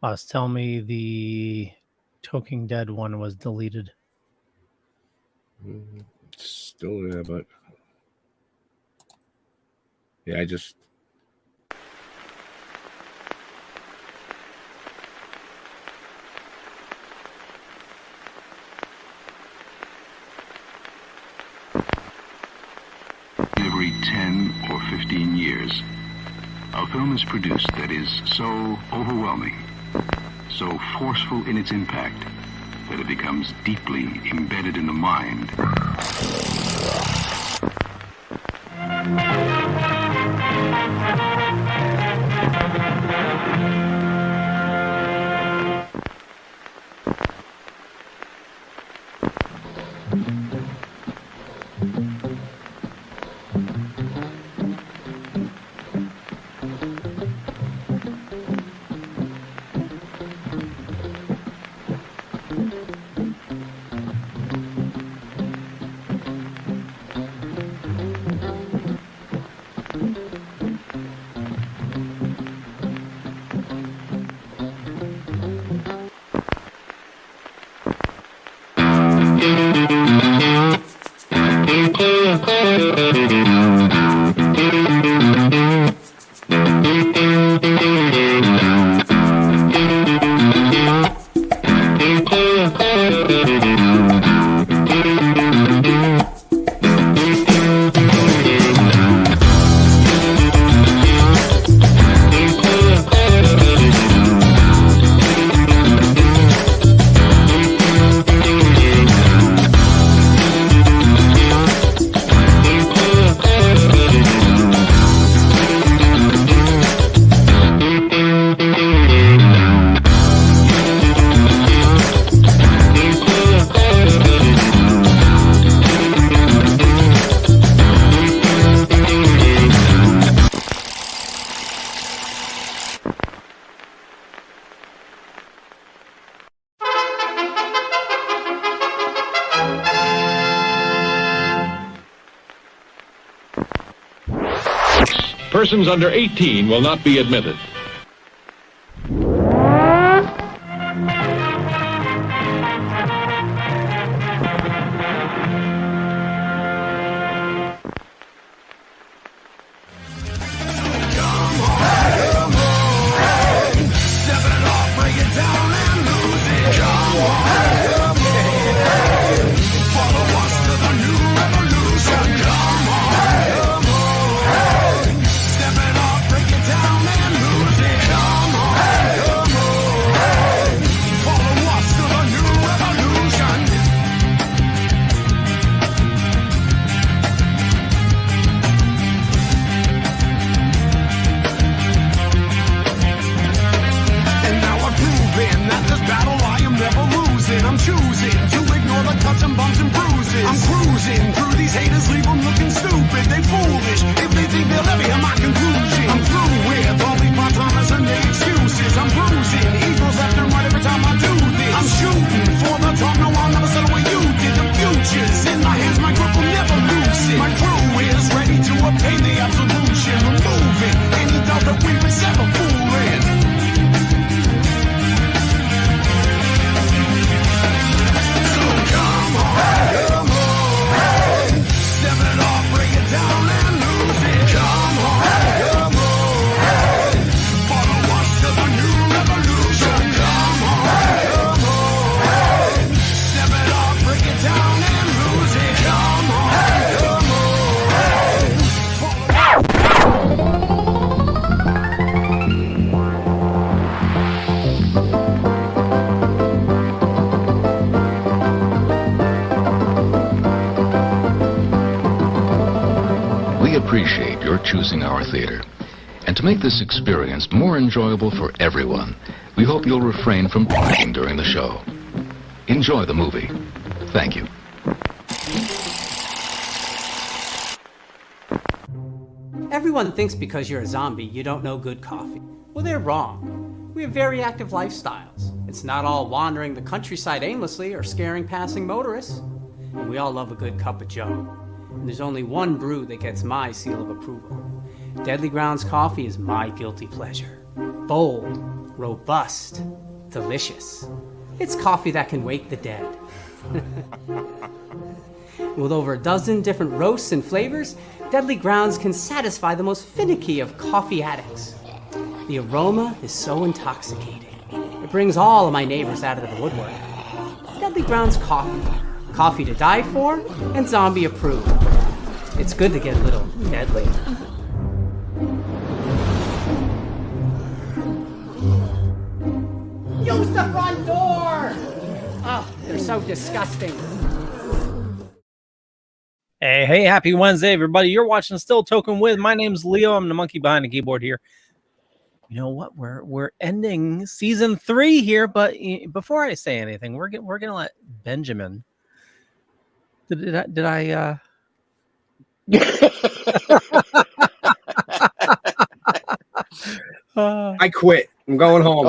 Boss, tell me the Toking Dead one was deleted. Still there, but yeah, I just every 10 or 15 years, a film is produced that is so overwhelming, so forceful in its impact, that it becomes deeply embedded in the mind. Persons under 18 will not be admitted. Appreciate your choosing our theater. And to make this experience more enjoyable for everyone, we hope you'll refrain from drinking during the show. Enjoy the movie. Thank you. Everyone thinks because you're a zombie, you don't know good coffee. Well, they're wrong. We have very active lifestyles. It's not all wandering the countryside aimlessly or scaring passing motorists. And we all love a good cup of joe. And there's only one brew that gets my seal of approval. Deadly Grounds coffee is my guilty pleasure. Bold, robust, delicious. It's coffee that can wake the dead. With over a dozen different roasts and flavors, Deadly Grounds can satisfy the most finicky of coffee addicts. The aroma is so intoxicating. It brings all of my neighbors out of the woodwork. Deadly Grounds coffee. Coffee to die for and zombie approved. It's good to get a little deadly. Use the front door! Oh, they're so disgusting. Hey, happy Wednesday, everybody. You're watching Still Toking with. My name's Leo. I'm the monkey behind the keyboard here. You know what? We're ending season 3 here, but before I say anything, we're gonna let Benjamin. Did I I quit. I'm going home.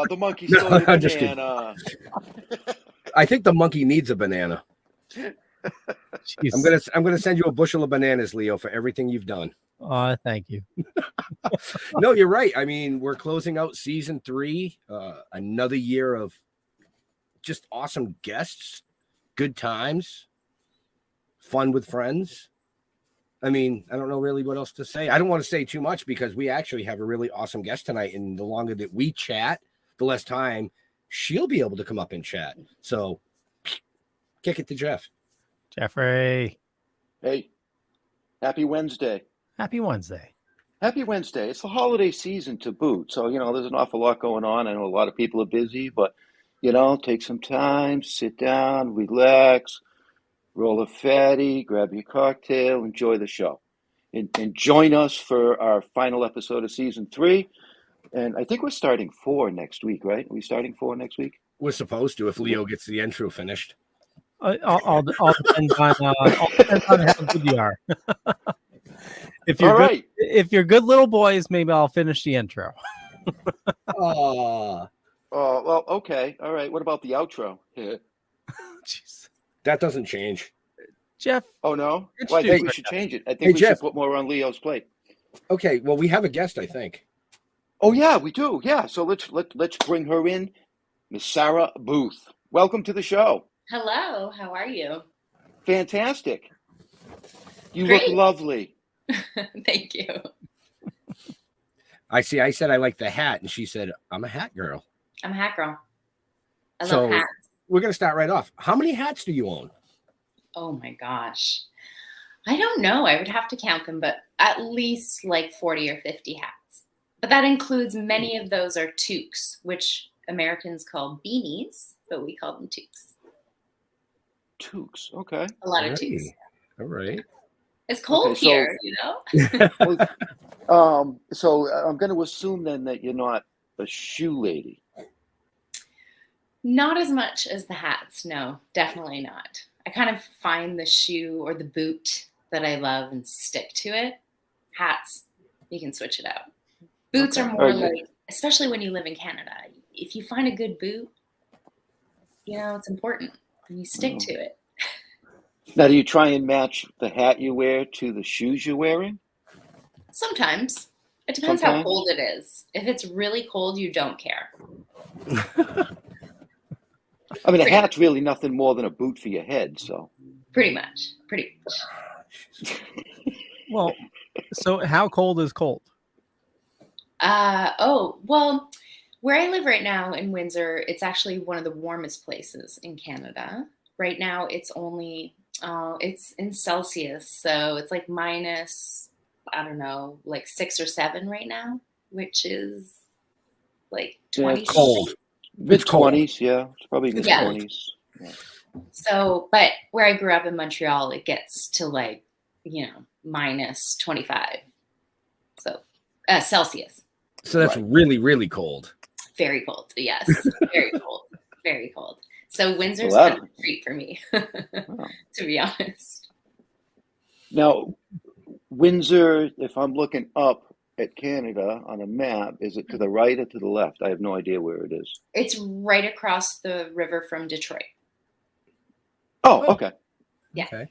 The monkey stole your I'm just kidding. banana. I think the monkey needs a banana. Jeez. I'm gonna send you a bushel of bananas, Leo, for everything you've done. Thank you. No, you're right. I mean, we're closing out season 3. Another year of just awesome guests, good times, fun with friends. I mean, I don't know really what else to say. I don't want to say too much because we actually have a really awesome guest tonight. And the longer that we chat, the less time she'll be able to come up and chat. So kick it to Jeff. Jeffrey. Hey, happy Wednesday. Happy Wednesday. Happy Wednesday. It's the holiday season to boot. So, there's an awful lot going on. I know a lot of people are busy, but, take some time, sit down, relax, roll a fatty, grab your cocktail, enjoy the show. And join us for our final episode of season 3. And I think we're starting 4 next week, right? Are we starting 4 next week? We're supposed to if Leo gets the intro finished. All depends on how good you are. If you're All right. if you're good little boys, maybe I'll finish the intro. Oh, Well, okay. All right. What about the outro? Jeez. that doesn't change. Jeff. Oh, no? It's Well, I think true. we should change it. I think Hey, we Jeff. should put more on Leo's plate. Okay, well, we have a guest, I think. Oh, yeah, we do. Yeah. So let's bring her in, Miss Sarah Booth. Welcome to the show. Hello, how are you? Fantastic. You Great. look lovely. Thank you. I said I like the hat, and she said, I'm a hat girl. I'm a hat girl. I So- love hats. We're going to start right off. How many hats do you own? Oh my gosh. I don't know. I would have to count them, but at least like 40 or 50 hats. But that includes many of those are toques, which Americans call beanies, but we call them toques. Toques. Okay. A lot of All toques. right. All right. It's cold Okay, so- here, So I'm going to assume then that you're not a shoe lady. Not as much as the hats. No, definitely not. I kind of find the shoe or the boot that I love and stick to it. Hats, you can switch it out. Boots Okay. are more All right. like, especially when you live in Canada, if you find a good boot, it's important. And you stick to it. Now, do you try and match the hat you wear to the shoes you're wearing? Sometimes. It depends how Sometimes? cold it is. If it's really cold, you don't care. I mean, a hat's really nothing more than a boot for your head, so. Pretty much. Well, so how cold is cold? Well, where I live right now in Windsor, it's actually one of the warmest places in Canada. Right now, it's only, it's in Celsius. So it's like minus, I don't know, like 6 or 7 right now, which is like 20. it's cold. Mid-20s, yeah. It's probably mid-20s. Yeah. So, but where I grew up in Montreal, it gets to like, minus 25. So, Celsius. So that's really, really cold. Very cold. Yes. Very cold. Very cold. So Windsor's Well, kind of a treat for me, to be honest. Now, Windsor, if I'm looking up at Canada on a map, is it to the right or to the left? I have no idea where it is. It's right across the river from Detroit. Oh, okay. Yeah. Okay.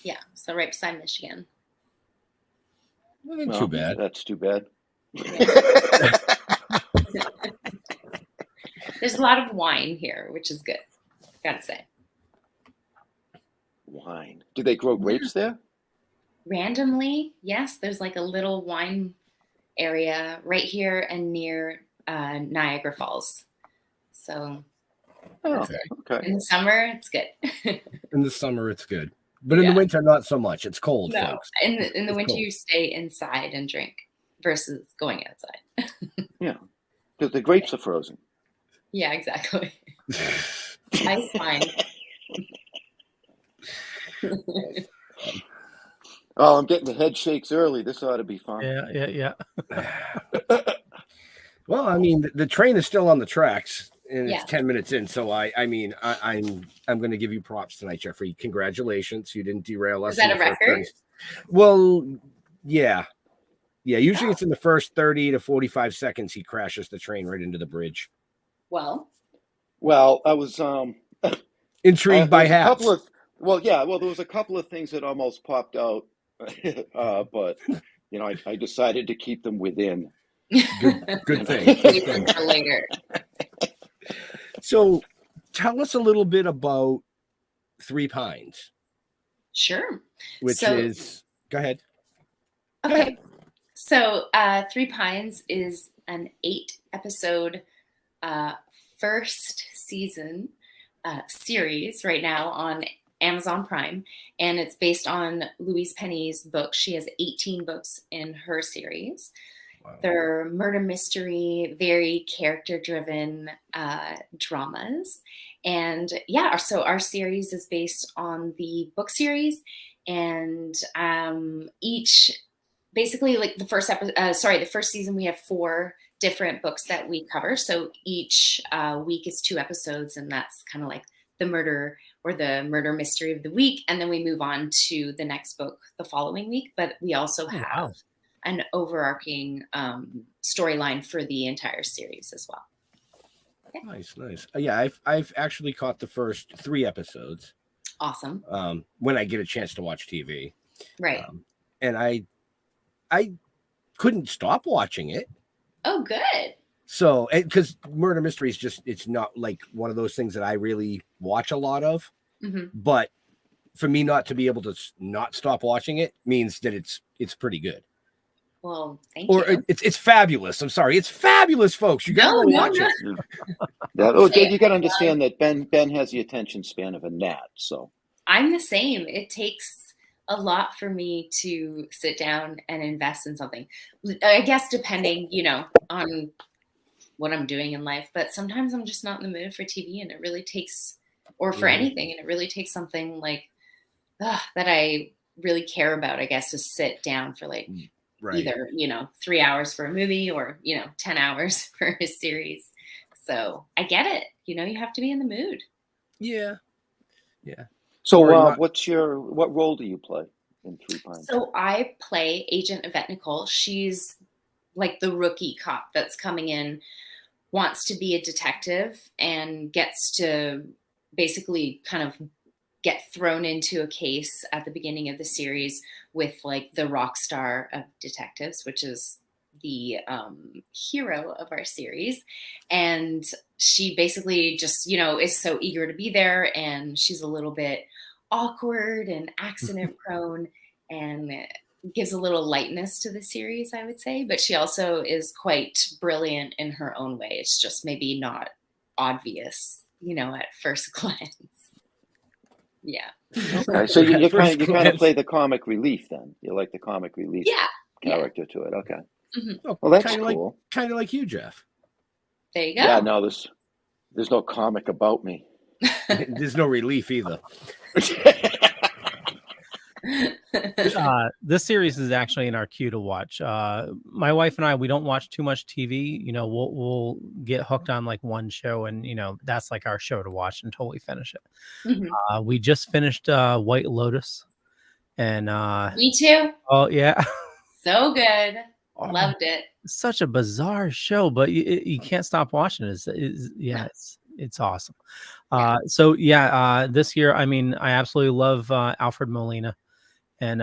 Yeah. So right beside Michigan. Not Well, too bad. That's too bad. There's a lot of wine here, which is good. Gotta say. Wine. Do they grow grapes there? Randomly, yes. There's like a little wine area right here and near Niagara Falls. So Okay. in the summer, it's good. In the summer, it's good. But in the winter, not so much. It's cold, No, folks. in the It's winter, cold. you stay inside and drink versus going outside. Yeah. Because the grapes are frozen. Yeah, exactly. Ice wine. Oh, I'm getting the head shakes early. This ought to be fun. Yeah. Well, I mean, the train is still on the tracks, and Yeah. it's 10 minutes in. So I'm going to give you props tonight, Jeffrey. Congratulations, you didn't derail us. Is that in the a first record? 30. Well, yeah. Usually it's in the first 30 to 45 seconds. He crashes the train right into the bridge. Well, I was Intrigued by there was a hats. couple of there was a couple of things that almost popped out, but I decided to keep them within. Good thing. save them for later. So, tell us a little bit about Three Pines, Sure. which So- is. Go ahead. Okay. So, Three Pines is an 8-episode first season series right now on Amazon Prime, and it's based on Louise Penny's book. She has 18 books in her series. Wow. They're murder mystery, very character-driven dramas. And so our series is based on the book series, and basically like the first season we have 4 different books that we cover. So each week is 2 episodes, and that's kind of like the murder or the murder mystery of the week. And then we move on to the next book the following week. But we also have an overarching storyline for the entire series as well. Okay. Nice. Yeah, I've actually caught the first 3 episodes. Awesome. When I get a chance to watch TV. Right. And I couldn't stop watching it. Oh, good. So, because murder mystery is it's not like one of those things that I really watch a lot of. Mm-hmm. But for me not to be able to not stop watching it means that it's pretty good. Well, thank or you. It's fabulous. I'm sorry. It's fabulous, folks. You got to watch it. You got to understand that Ben has the attention span of a gnat. So I'm the same. It takes a lot for me to sit down and invest in something. I guess depending, on what I'm doing in life. But sometimes I'm just not in the mood for TV, and it really takes, or for anything, and it really takes something like that I really care about, I guess, to sit down for like either 3 hours for a movie or 10 hours for a series. So I get it. You have to be in the mood. Yeah. So what role do you play in Three Pines? So I play Agent Yvette Nicole. She's like the rookie cop that's coming in, wants to be a detective, and gets to basically kind of get thrown into a case at the beginning of the series with like the rock star of detectives, which is the hero of our series. And she basically just, is so eager to be there, and she's a little bit awkward and accident prone, and gives a little lightness to the series, I would say. But she also is quite brilliant in her own way. It's just maybe not obvious, at first glance. Yeah. Okay, so you kind of play the comic relief then. You like the comic relief character to it. Okay. Mm-hmm. Oh, well, that's cool. Kind of like you, Jeff. There you go. Yeah, no, there's no comic about me. There's no relief either. This series is actually in our queue to watch. My wife and I, we don't watch too much TV. We'll get hooked on like one show, and that's like our show to watch until we finish it. Mm-hmm. We just finished White Lotus, and me too. Oh yeah, so good. Loved it. Such a bizarre show, but you can't stop watching it. It's awesome. This year, I absolutely love Alfred Molina. And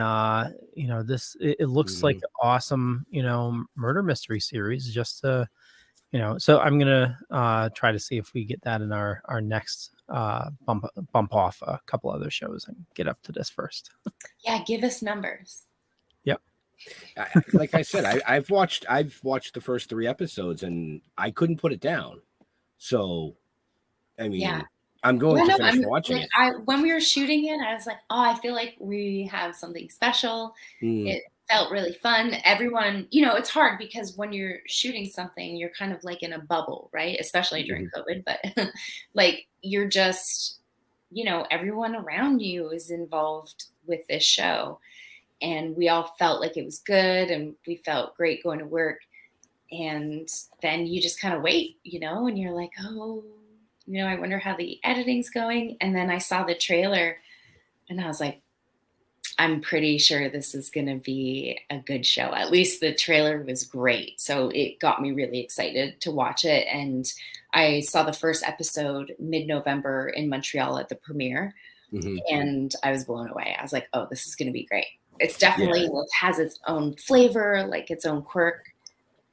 it looks like an awesome, murder mystery series just to, So I'm gonna try to see if we get that in our next bump off a couple other shows and get up to this first. Yeah, give us numbers. Yep. Like I said, I've watched the first 3 episodes and I couldn't put it down. So, I mean, Yeah. I'm going to finish watching like, it. When we were shooting it, I was like, oh, I feel like we have something special. It felt really fun. Everyone, it's hard because when you're shooting something, you're kind of like in a bubble, right? Especially during COVID, but like you're just, everyone around you is involved with this show. And we all felt like it was good and we felt great going to work. And then you just kind of wait, and you're like, oh, I wonder how the editing's going. And then I saw the trailer and I was like, I'm pretty sure this is going to be a good show. At least the trailer was great. So it got me really excited to watch it. And I saw the first episode mid-November in Montreal at the premiere. And I was blown away. I was like, oh, this is going to be great. It's definitely has its own flavor, like its own quirk.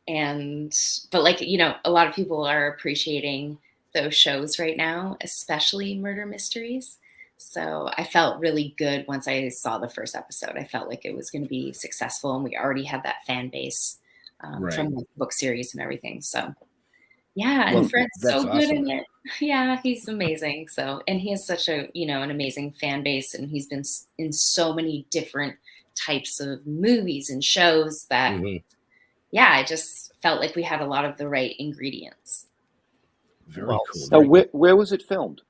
But like, a lot of people are appreciating those shows right now, especially murder mysteries. So I felt really good once I saw the first episode. I felt like it was going to be successful, and we already had that fan base from the book series and everything. So yeah, and Fred's so good in it. Yeah, he's amazing. So, and he has such a, an amazing fan base, and he's been in so many different types of movies and shows that, I just felt like we had a lot of the right ingredients. Very cool. Now, where was it filmed?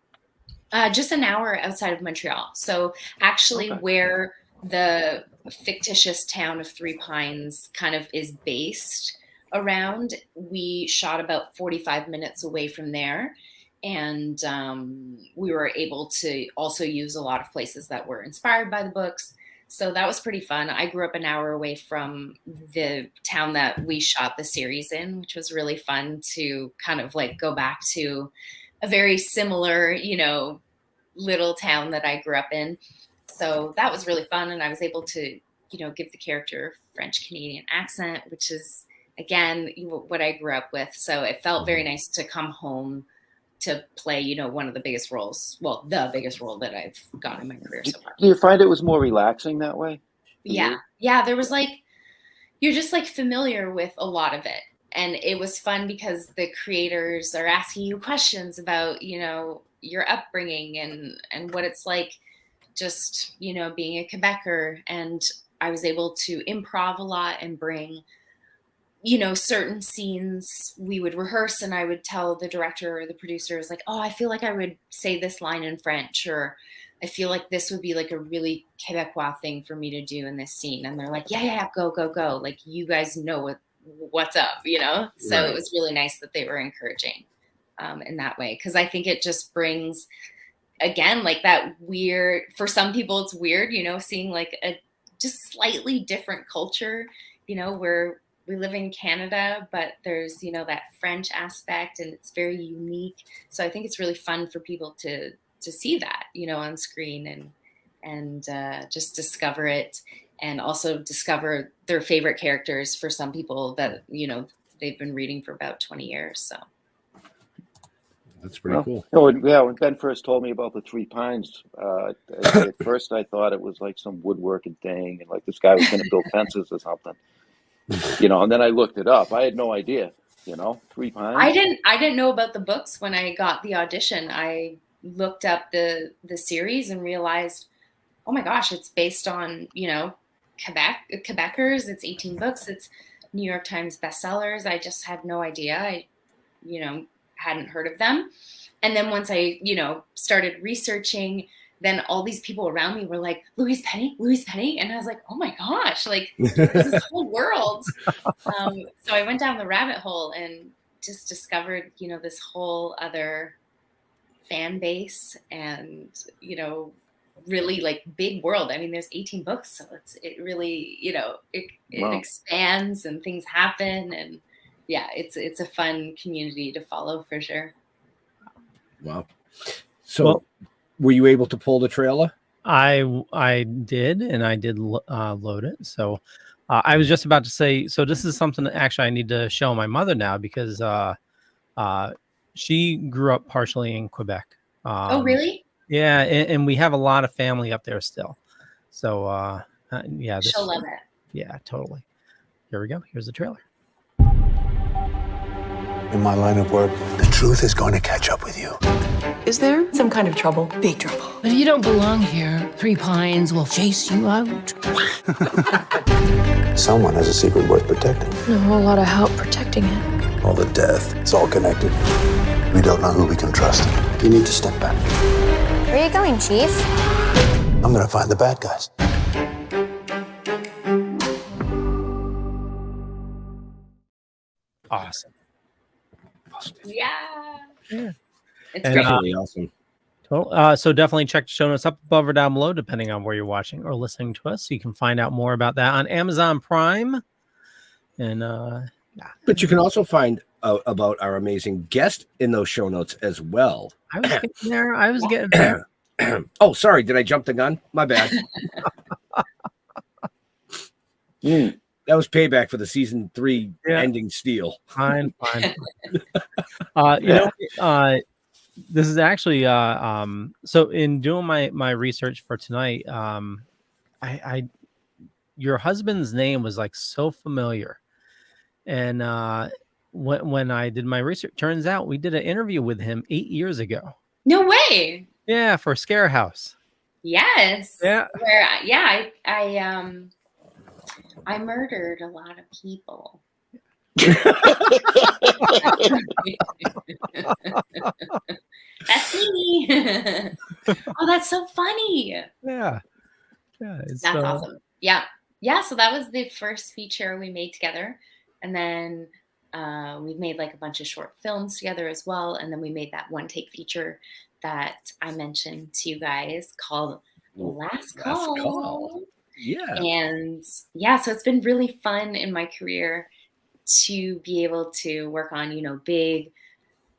Just an hour outside of Montreal. So actually where the fictitious town of Three Pines kind of is based around, we shot about 45 minutes away from there. And we were able to also use a lot of places that were inspired by the books. So that was pretty fun. I grew up an hour away from the town that we shot the series in, which was really fun to kind of like go back to a very similar, little town that I grew up in. So that was really fun. And I was able to, give the character a French Canadian accent, which is, again, what I grew up with. So it felt very nice to come home to play, one of the biggest roles. Well, the biggest role that I've got in my career so far. Do you find it was more relaxing that way? Yeah. Yeah. There was you're just familiar with a lot of it. And it was fun because the creators are asking you questions about, your upbringing and what it's like just, being a Quebecer. And I was able to improv a lot and bring, certain scenes we would rehearse, and I would tell the director or the producers like, oh, I feel like I would say this line in French, or I feel like this would be like a really Quebecois thing for me to do in this scene. And they're like, yeah, go. Like, you guys know what's up, So It was really nice that they were encouraging in that way. Cause I think it just brings, again, like that weird, for some people it's weird, seeing like a just slightly different culture, where we live in Canada, but there's, that French aspect, and it's very unique. So I think it's really fun for people to see that, on screen and just discover it, and also discover their favorite characters for some people that, they've been reading for about 20 years. So that's pretty cool. When Ben first told me about the Three Pines, at first I thought it was like some woodworking thing, and like this guy was going to build fences or something. And then I looked it up. I had no idea, Three Pines. I didn't know about the books when I got the audition. I looked up the series and realized, oh my gosh, it's based on, Quebecers. It's 18 books. It's New York Times bestsellers. I just had no idea. I, hadn't heard of them. And then once I, started researching, then all these people around me were like, Louise Penny. And I was like, oh my gosh, like there's this whole world. So I went down the rabbit hole and just discovered, this whole other fan base and, really like big world. I mean, there's 18 books, so it really, it expands and things happen. And yeah, it's a fun community to follow for sure. Wow. So were you able to pull the trailer? I did, and I did load it. So I was just about to say, so this is something that actually I need to show my mother now, because She grew up partially in Quebec. Oh, really? Yeah, and we have a lot of family up there still. So yeah, She'll love it. Yeah, totally. Here we go. Here's the trailer. In my line of work, the truth is going to catch up with you. Is there some kind of trouble? Big trouble. But if you don't belong here, Three Pines will chase you out. Someone has a secret worth protecting. A whole lot of help protecting it. All the death, it's all connected. We don't know who we can trust. You need to step back. Where are you going, Chief? I'm gonna find the bad guys. Awesome. Yeah. Yeah. It's And, great. Definitely awesome. So definitely check the show notes up above or down below, depending on where you're watching or listening to us. So you can find out more about that on Amazon Prime. And But you can also find about our amazing guest in those show notes as well. I was getting there. Oh, sorry. Did I jump the gun? My bad. That was payback for the season 3 ending steal. Fine. This is actually so in doing my research for tonight, I your husband's name was like so familiar, and when I did my research, turns out we did an interview with him 8 years ago. No way. Yeah, for Scare House. Yes. Yeah. Where I murdered a lot of people. That's me. Oh, that's so funny. Yeah. That's awesome. Yeah. So that was the first feature we made together, and then we've made like a bunch of short films together as well, and then we made that one take feature that I mentioned to you guys called Last Call. Yeah. And so it's been really fun in my career to be able to work on, big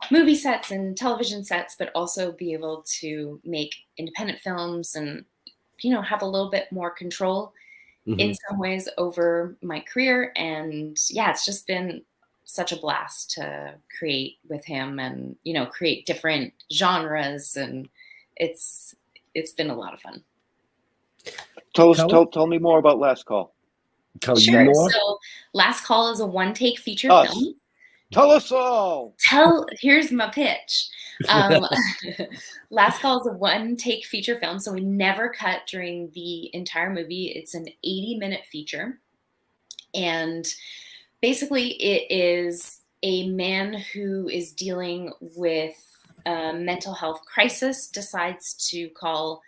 movie sets and television sets, but also be able to make independent films and, have a little bit more control in some ways over my career. And it's just been such a blast to create with him and, create different genres. And it's been a lot of fun. Tell me more about Last Call. Tell you more. So Last Call is a one-take feature film. Tell us all. Here's my pitch. Last Call is a one-take feature film, so we never cut during the entire movie. It's an 80-minute feature, and basically it is a man who is dealing with a mental health crisis, decides to call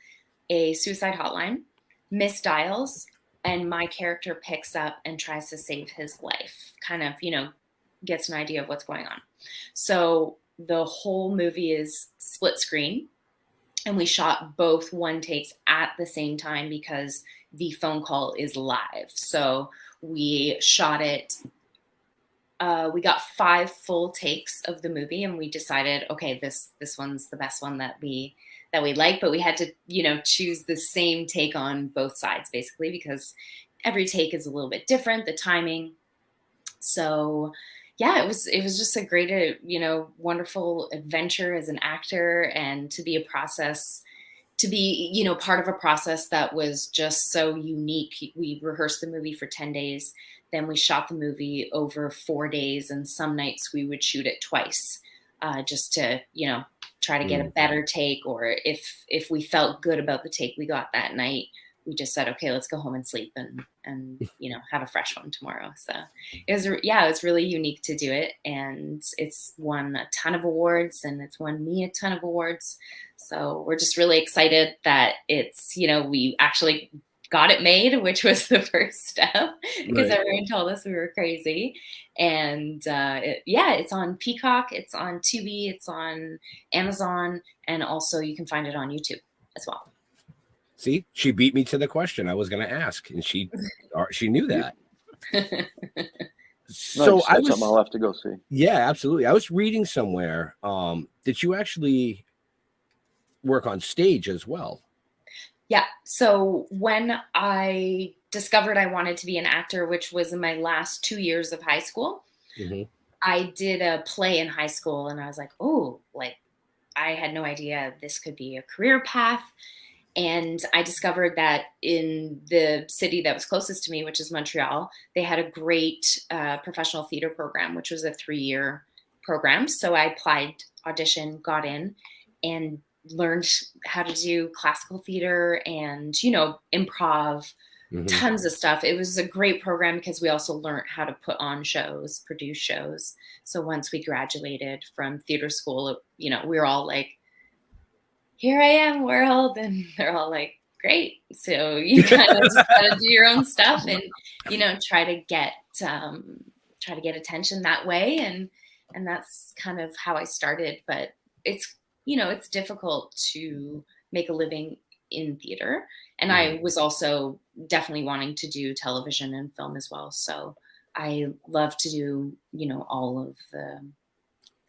a suicide hotline, misdials, and my character picks up and tries to save his life, kind of, gets an idea of what's going on. So the whole movie is split screen, and we shot both one takes at the same time because the phone call is live. So we shot it. We got 5 full takes of the movie, and we decided, okay, this one's the best one that we like, but we had to, choose the same take on both sides, basically, because every take is a little bit different, the timing. So it was just a great, wonderful adventure as an actor, and to be part of a process that was just so unique. We rehearsed the movie for 10 days. Then we shot the movie over 4 days, and some nights we would shoot it twice, just to, try to get a better take, or if we felt good about the take we got that night, we just said, okay, let's go home and sleep and have a fresh one tomorrow. So it was really unique to do it, and it's won a ton of awards, and it's won me a ton of awards. So we're just really excited that it's, we actually got it made, which was the first step, because everyone told us we were crazy. And it's on Peacock, it's on Tubi, it's on Amazon, and also you can find it on YouTube as well. See, she beat me to the question I was going to ask, and she knew that. So nice. That's something I'll have to go see. Yeah, absolutely. I was reading somewhere that you actually work on stage as well. Yeah. So when I discovered I wanted to be an actor, which was in my last 2 years of high school, I did a play in high school, and I was like, oh, like I had no idea this could be a career path. And I discovered that in the city that was closest to me, which is Montreal, they had a great professional theater program, which was a 3-year program. So I applied, auditioned, got in, and learned how to do classical theater and, improv, tons of stuff. It was a great program because we also learned how to put on shows, produce shows. So once we graduated from theater school, we were all like, here I am, world. And they're all like, great. So you kind of just gotta do your own stuff and, try to get attention that way. And that's kind of how I started. But it's, it's difficult to make a living in theater. And I was also definitely wanting to do television and film as well. So I love to do, all of the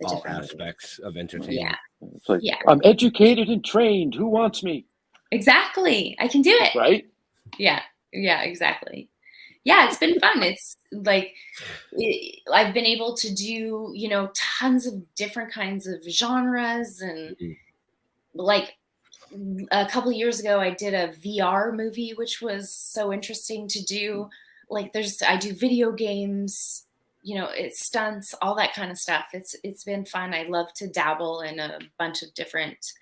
all different aspects of entertainment. Yeah. It's like, I'm educated and trained. Who wants me? Exactly. I can do it. Right? Yeah. Yeah, exactly. Yeah, it's been fun. It's like I've been able to do, tons of different kinds of genres. And like a couple of years ago, I did a VR movie, which was so interesting to do. Like I do video games, it's stunts, all that kind of stuff. It's been fun. I love to dabble in a bunch of different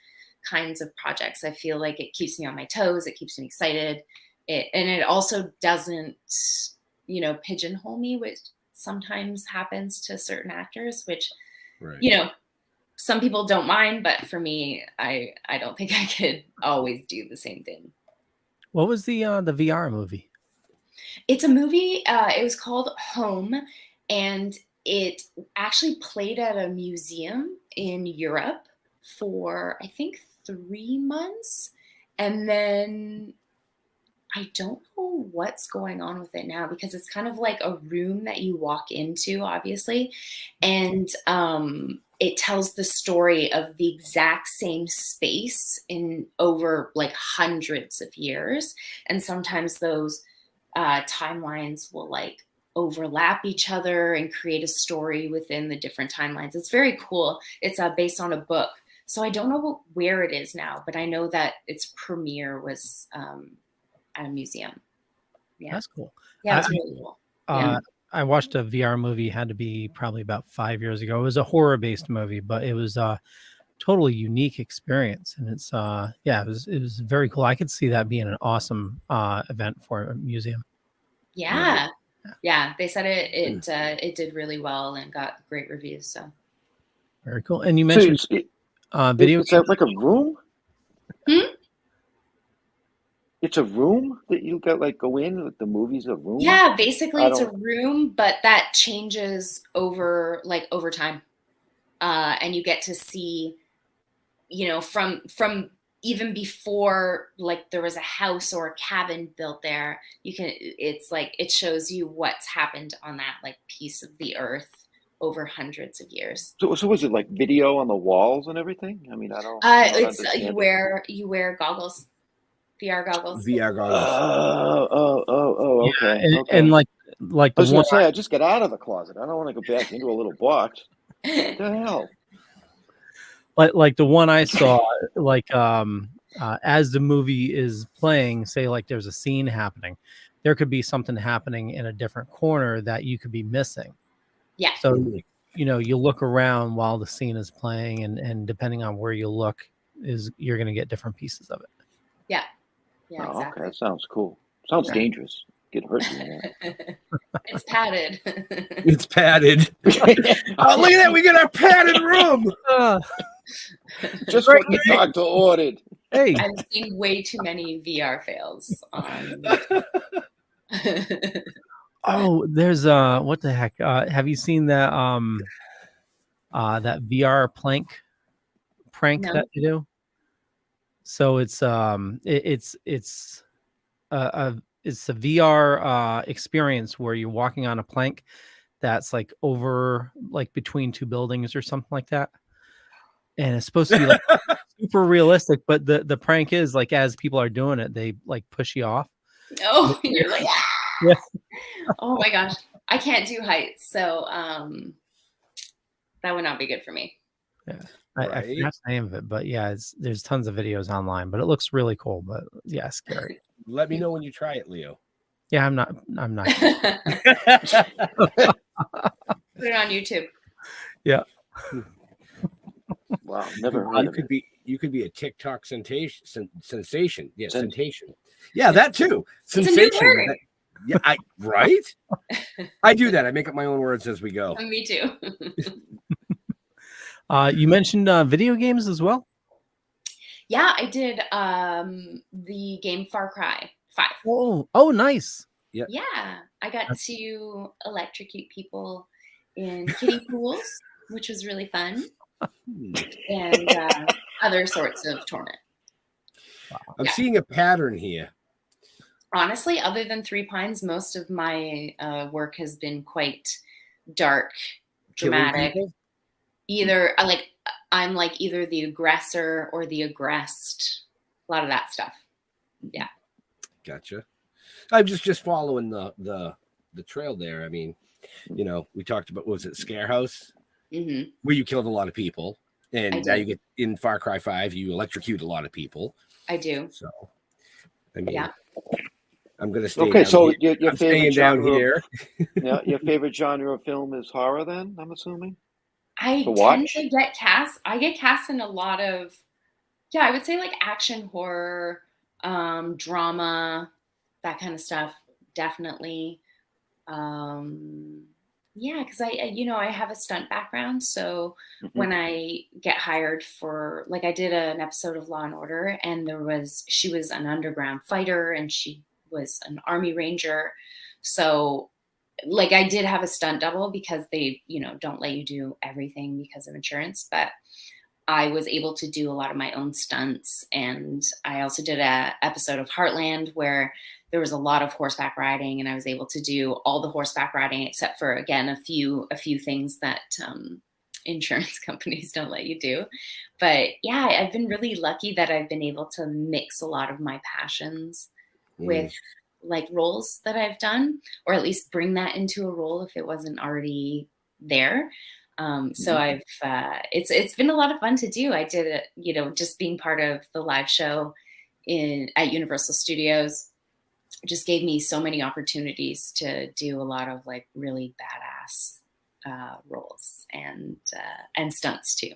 kinds of projects. I feel like it keeps me on my toes. It keeps me excited. And it also doesn't, pigeonhole me, which sometimes happens to certain actors, which, some people don't mind. But for me, I don't think I could always do the same thing. What was the VR movie? It's a movie. It was called Home. And it actually played at a museum in Europe for, I think, 3 months. And then I don't know what's going on with it now, because it's kind of like a room that you walk into, obviously. And it tells the story of the exact same space in over like hundreds of years. And sometimes those timelines will like overlap each other and create a story within the different timelines. It's very cool. It's based on a book. So I don't know where it is now, but I know that its premiere was at a museum. Yeah. That's cool. Yeah, it's really cool. Yeah. I watched a VR movie, had to be probably about 5 years ago. It was a horror-based movie, but it was a totally unique experience. And it's it was very cool. I could see that being an awesome event for a museum. Yeah. Yeah, they said it did really well and got great reviews. So very cool. And you mentioned video. Is that like a room? It's a room that you got like go in with the movies. A room. Yeah, basically it's a room, but that changes over time, and you get to see, from even before, like there was a house or a cabin built there, it's like, it shows you what's happened on that like piece of the earth over hundreds of years. So was it like video on the walls and everything? I mean, I don't you wear goggles, VR goggles. VR goggles. Okay. Yeah, okay. and like I was going to say, I just got out of the closet. I don't want to go back into a little box. What the hell? Like the one I saw, like as the movie is playing, say like there's a scene happening, there could be something happening in a different corner that you could be missing. Yeah. So you look around while the scene is playing, and depending on where you look, you're going to get different pieces of it. Yeah. Yeah. Exactly. Okay, that sounds cool. Sounds dangerous. Get hurt. It's padded. It's padded. Oh, look at that! We got our padded room. Just what the doctor ordered. Hey, I've seen way too many VR fails on. Oh, there's what the heck? Have you seen that that VR prank that they do? So it's a VR experience where you're walking on a plank that's like over like between two buildings or something like that. And it's supposed to be like super realistic, but the prank is like as people are doing it, they like push you off. Oh, you're like, yeah. Oh my gosh. I can't do heights. So That would not be good for me. Yeah. I forgot the name of it, but yeah, there's tons of videos online, but it looks really cool. But yeah, scary. Let me know when you try it, Leo. Yeah, I'm not. Put it on YouTube. Yeah. Wow, never heard of it. You could be a TikTok sensation. Yeah, sensation. Yeah, that too. Sensation. It's a new word. Yeah, right? I do that. I make up my own words as we go. Me too. You mentioned video games as well? Yeah, I did the game Far Cry 5. Oh, nice. Yeah, I got to electrocute people in kiddie pools, which was really fun, and other sorts of torment. I'm seeing a pattern here. Honestly, other than Three Pines, most of my work has been quite dark, dramatic. Either I'm like either the aggressor or the aggressed. A lot of that stuff. Yeah. Gotcha. I'm just following the trail there. I mean, we talked about, was it Scare House? Mm-hmm. Where you killed a lot of people. And now you get in Far Cry 5, you electrocute a lot of people. I do. So, I mean, yeah. I'm going to stay Okay, so here. your favorite down genre here. Yeah, your favorite genre of film is horror then, I'm assuming? I tend to get cast. I get cast in a lot of, I would say like action, horror, drama, that kind of stuff. Definitely. Because I have a stunt background. So when I get hired for, like, I did an episode of Law and Order, and she was an underground fighter and she was an Army Ranger. So like I did have a stunt double because they, don't let you do everything because of insurance, but I was able to do a lot of my own stunts. And I also did an episode of Heartland where there was a lot of horseback riding, and I was able to do all the horseback riding except for, again, a few things that insurance companies don't let you do. But yeah, I've been really lucky that I've been able to mix a lot of my passions with like roles that I've done, or at least bring that into a role if it wasn't already there. So I've it's been a lot of fun to do. I did it, just being part of the live show at Universal Studios just gave me so many opportunities to do a lot of like really badass roles and stunts too.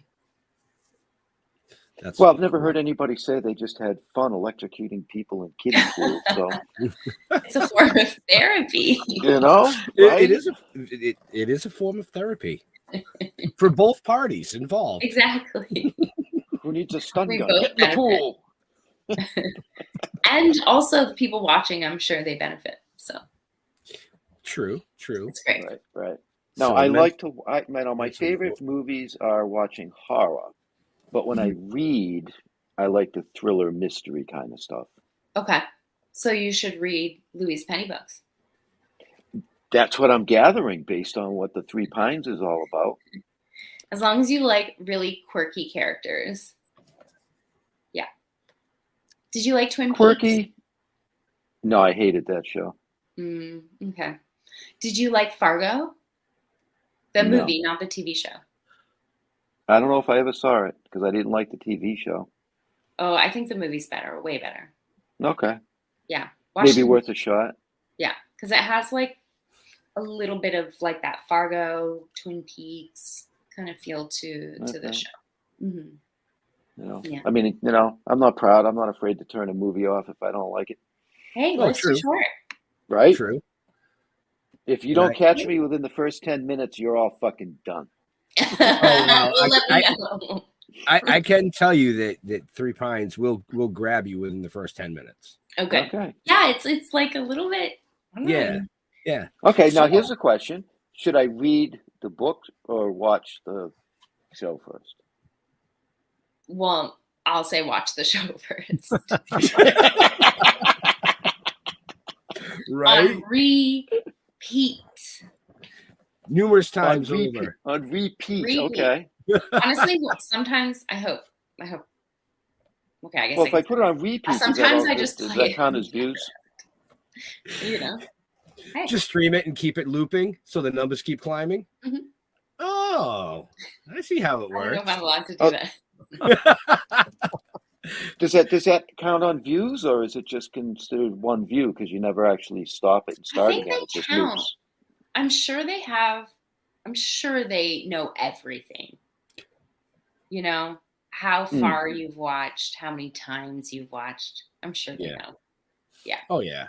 Well, I've never heard anybody say they just had fun electrocuting people in kiddie pools. So it's a form of therapy. Right? It is a form of therapy for both parties involved. Exactly. Who needs a stun gun? Get in the pool. And also the people watching, I'm sure they benefit. So true. It's great. Right. Now, so my favorite movies are watching horror, but when I read, I like the thriller mystery kind of stuff. Okay. So you should read Louise Penny books. That's what I'm gathering based on what the Three Pines is all about. As long as you like really quirky characters. Yeah. Did you like Twin Peaks? Quirky? No, I hated that show. Okay. Did you like Fargo? The movie, not the TV show. I don't know if I ever saw it because I didn't like the TV show. Oh, I think the movie's better, way better. Okay. Yeah. Maybe worth a shot. Yeah, because it has like a little bit of like that Fargo, Twin Peaks kind of feel to the show. I mean, I'm not proud. I'm not afraid to turn a movie off if I don't like it. Hey, life's too short. Right? True. If you don't catch me within the first 10 minutes, you're all fucking done. I can tell you that Three Pines will grab you within the first 10 minutes. Okay. Yeah, it's like a little bit. Yeah. Okay, now here's a question. Should I read the book or watch the show first? Well, I'll say watch the show first. Right? On repeat. Numerous times over. On repeat. Okay. Honestly, sometimes I hope. Okay, I guess. Well, if I put it on repeat, sometimes does that count as views? Hey. Just stream it and keep it looping so the numbers keep climbing. Oh, I see how it I don't know works. if I'm allowed to do that. Does that count on views, or is it just considered one view because you never actually stop it and I start think again? they It just count. loops. I'm sure they have. I'm sure they know everything. You know, how far you've watched, how many times you've watched. I'm sure they know. Yeah. Oh yeah,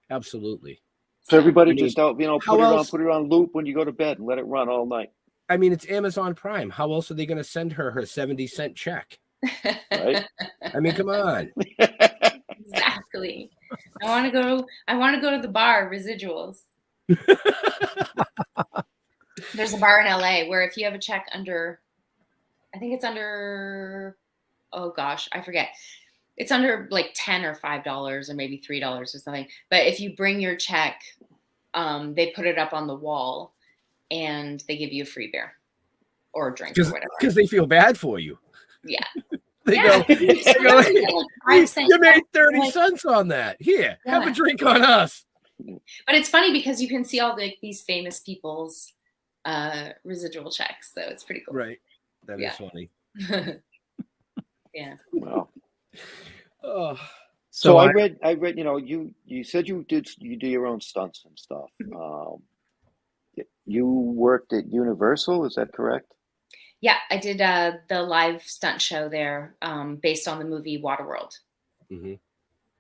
absolutely. So everybody I mean, just out, how else- put it on loop when you go to bed and let it run all night. I mean, it's Amazon Prime. How else are they going to send her 70-cent check? Right? I mean, come on. Exactly. I want to go to the bar, Residuals. There's a bar in LA where if you have a check under, I think it's under, oh gosh, I forget. It's under like $10 or $5 or maybe $3 or something. But if you bring your check, they put it up on the wall and they give you a free beer or a drink or whatever. Because they feel bad for you. Yeah. They go, you made 30 cents on that. Here, have a drink on us. But it's funny because you can see all these famous people's residual checks. So it's pretty cool. Right. That is funny. Yeah. Wow. Oh. So I read, you said you do your own stunts and stuff. You worked at Universal, is that correct? Yeah, I did the live stunt show there based on the movie Waterworld. Mm-hmm.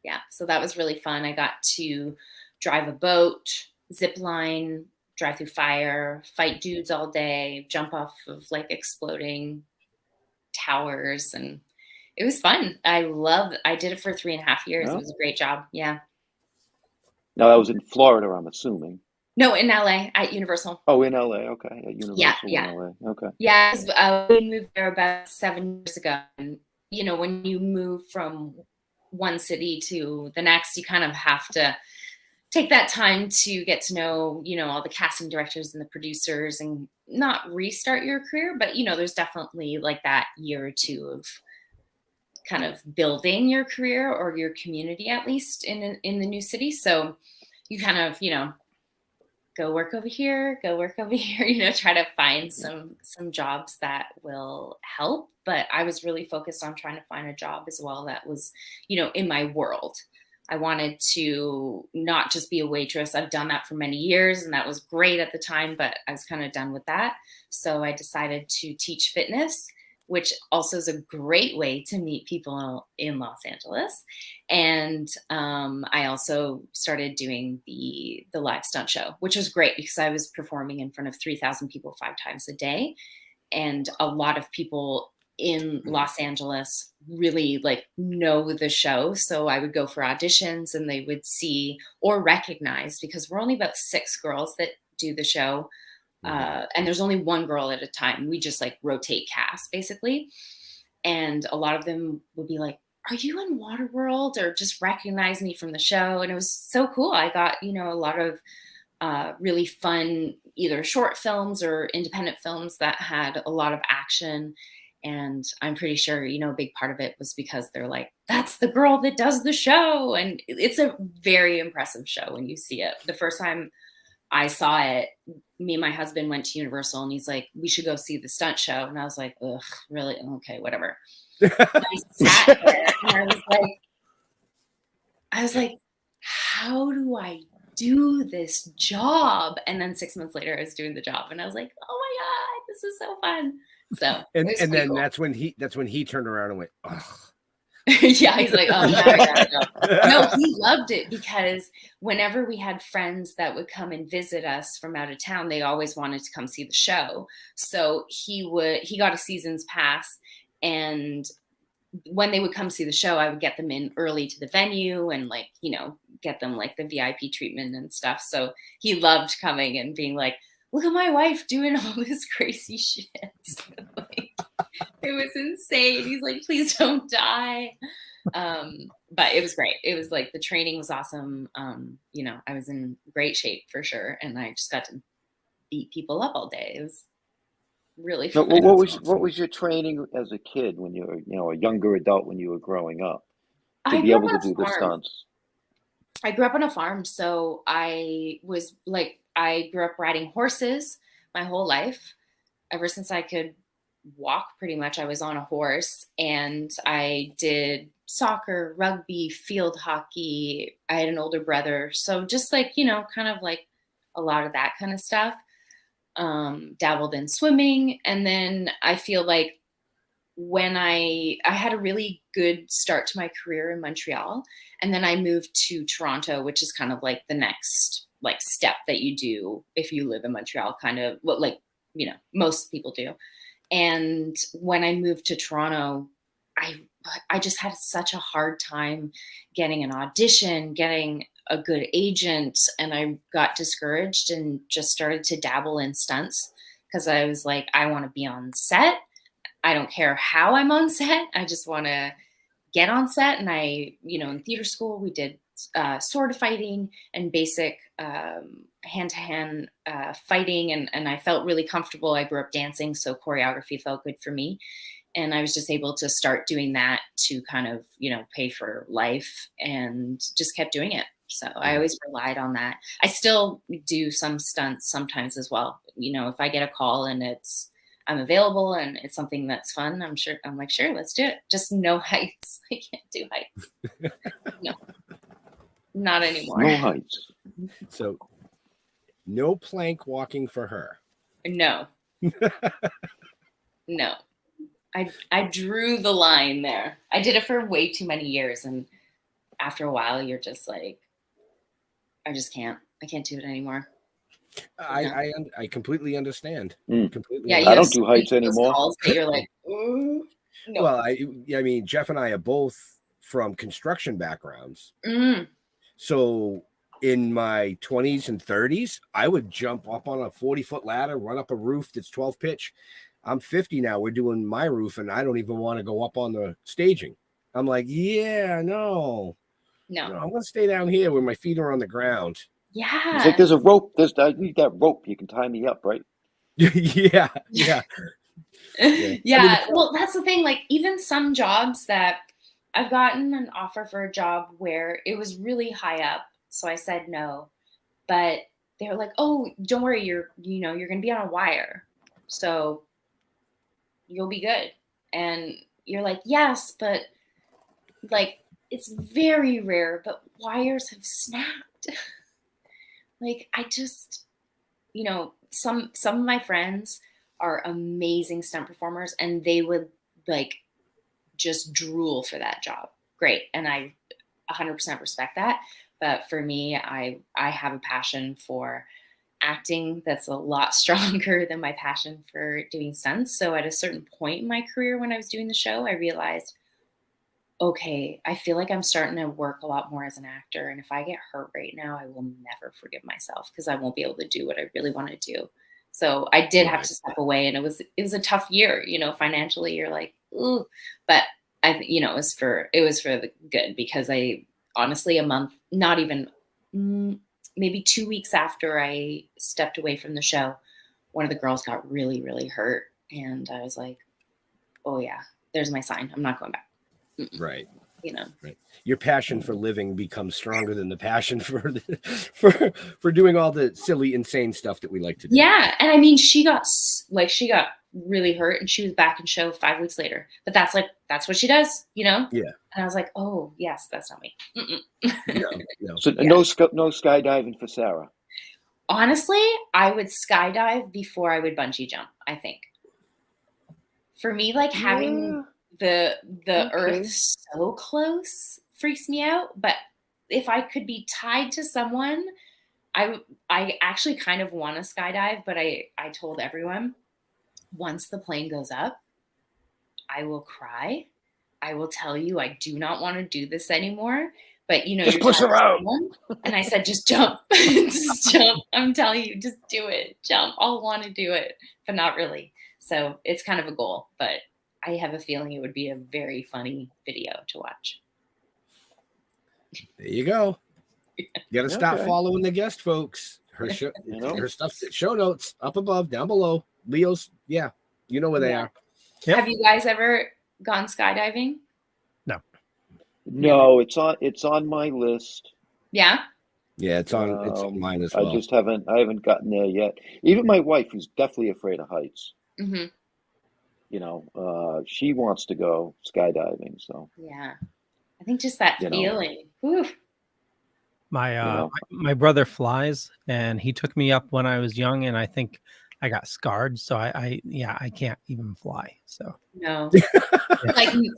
Yeah, so that was really fun. I got to drive a boat, zip line, drive through fire, fight dudes all day, jump off of like exploding towers, and it was fun. I did it for 3.5 years. Yeah. It was a great job. Yeah. Now that was in Florida, I'm assuming. No, in LA at Universal. Oh, in LA. Okay. At Universal Yeah. in LA. Okay. Yeah, we moved there about 7 years ago. And, when you move from one city to the next, you kind of have to take that time to get to know, all the casting directors and the producers and not restart your career. But, there's definitely like that year or two of kind of building your career or your community, at least in the new city. So you kind of, go work over here, try to find some jobs that will help. But I was really focused on trying to find a job as well that was, in my world. I wanted to not just be a waitress. I've done that for many years and that was great at the time, but I was kind of done with that. So I decided to teach fitness, which also is a great way to meet people in Los Angeles. And I also started doing the live stunt show, which was great because I was performing in front of 3,000 people 5 times a day. And a lot of people in Los Angeles really know the show. So I would go for auditions and they would see or recognize, because we're only about 6 girls that do the show. And there's only one girl at a time. We just rotate cast basically. And a lot of them would be like, are you in Waterworld? Or just recognize me from the show. And it was so cool. I got, a lot of really fun, either short films or independent films that had a lot of action. And I'm pretty sure, a big part of it was because they're like, that's the girl that does the show. And it's a very impressive show when you see it. The first time I saw it, me and my husband went to Universal and he's like, we should go see the stunt show. And I was like, ugh, really? Okay, whatever. I sat there and I was like, how do I do this job? And then 6 months later I was doing the job and I was like, oh my God, this is so fun. So and then cool. that's when he turned around and went, ugh. Yeah, he's like, oh, now I gotta go. No, he loved it because whenever we had friends that would come and visit us from out of town, they always wanted to come see the show. So he got a season's pass, and when they would come see the show, I would get them in early to the venue and get them the VIP treatment and stuff. So he loved coming and being like, look at my wife doing all this crazy shit. It was insane. He's like, please don't die. But it was great. It was the training was awesome. I was in great shape for sure. And I just got to beat people up all day. It was really fun. What was your training as a kid when you were, a younger adult when you were growing up to be able to do the stunts? I grew up on a farm. So I grew up riding horses my whole life. ever since I could walk pretty much, I was on a horse, and I did soccer, rugby, field hockey. I had an older brother. So just like, kind of like a lot of that kind of stuff. Dabbled in swimming. And then I feel like when I had a really good start to my career in Montreal, and then I moved to Toronto, which is kind of like the next like step that you do if you live in Montreal, kind of what like, most people do. And when I moved to Toronto, I just had such a hard time getting an audition, getting a good agent, and I got discouraged and just started to dabble in stunts because I was like, I want to be on set. I don't care how I'm on set. I just want to get on set. And I, in theater school, we did sword fighting and basic hand-to-hand fighting. And I felt really comfortable. I grew up dancing, so choreography felt good for me. And I was just able to start doing that to kind of, pay for life, and just kept doing it. So I always relied on that. I still do some stunts sometimes as well. If I get a call and I'm available and it's something that's fun, I'm like, sure, let's do it. Just no heights. I can't do heights. No, not anymore. No heights. So no plank walking for her. No. No. I drew the line there. I did it for way too many years, and after a while you're just like, I just can't. I can't do it anymore. I completely understand. Completely. Yeah, I don't do heights anymore. Calls that you're like, ooh, no. Well, I mean, Jeff and I are both from construction backgrounds. So in my 20s and 30s, I would jump up on a 40-foot ladder, run up a roof that's 12 pitch. I'm 50 now. We're doing my roof, and I don't even want to go up on the staging. I'm like, no. I'm going to stay down here where my feet are on the ground. Yeah. It's like there's a rope. I need that rope. You can tie me up, right? Yeah. Yeah. Well, that's the thing. Like, even some jobs that I've gotten an offer for a job where it was really high up, so I said no. But they were like, "Oh, don't worry. You're going to be on a wire, so you'll be good." And you're like, "Yes, but like it's very rare. But wires have snapped." Like, I just, some of my friends are amazing stunt performers, and they would like just drool for that job. Great. And I 100% respect that. But for me, I have a passion for acting that's a lot stronger than my passion for doing stunts. So at a certain point in my career, when I was doing the show, I realized, okay, I feel like I'm starting to work a lot more as an actor. And if I get hurt right now, I will never forgive myself because I won't be able to do what I really want to do. So I did have to step away, and it was a tough year, financially. You're like, ooh, but it was for the good, because I honestly, a month, not even, maybe 2 weeks after I stepped away from the show, one of the girls got really, really hurt, and I was like, oh yeah, there's my sign. I'm not going back. Right. Right. Your passion for living becomes stronger than the passion for doing all the silly, insane stuff that we like to do. Yeah. And I mean, she got really hurt, and she was back in show 5 weeks later, but that's what she does, Yeah. And I was like, oh yes, that's not me. No. So no skydiving for Sarah. Honestly, I would skydive before I would bungee jump, I think. For me, like having the earth so close freaks me out. But if I could be tied to someone, I actually kind of want to skydive, but I told everyone, once the plane goes up, I will cry. I will tell you I do not want to do this anymore. But just push her out. And I said, just jump. Just jump. I'm telling you, just do it. Jump. I'll want to do it, but not really. So it's kind of a goal, but I have a feeling it would be a very funny video to watch. There you go. You got to stop following the guest, folks. Her show, her stuff's show notes up above, down below. Leo's, you know where they are. Yep. Have you guys ever gone skydiving? No, it's on my list. Yeah. Yeah, it's on mine as well. I haven't gotten there yet. Even my wife, who's definitely afraid of heights. Mm-hmm. You know, she wants to go skydiving. So yeah, I think just that you know, feeling. Whew. My you know, my brother flies, and he took me up when I was young, and I think I got scarred. So I can't even fly. So No,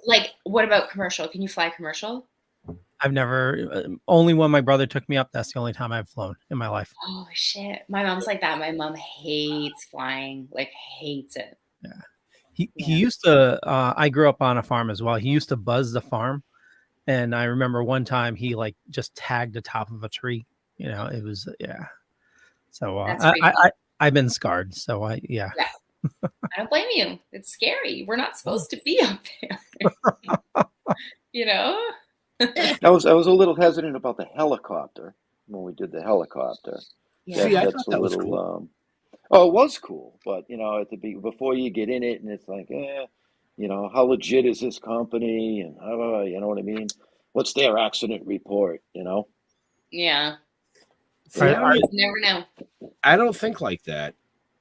like what about commercial? Can you fly commercial? I've never, only when my brother took me up. That's the only time I've flown in my life. Oh shit, my mom's like that. My mom hates flying, like hates it. Yeah. He used to, I grew up on a farm as well. He used to buzz the farm. And I remember one time he like just tagged the top of a tree. You know, it was, yeah. So I've been scarred. So yeah. I don't blame you. It's scary. We're not supposed to be up there. You know? I was a little hesitant about the helicopter when we did the helicopter. Yeah. See, I That's thought a that was little cool. oh, it was cool, but you know, before you get in it, and it's like, you know, how legit is this company, and you know what I mean? What's their accident report? You know? Yeah. See, You never know. I don't think like that.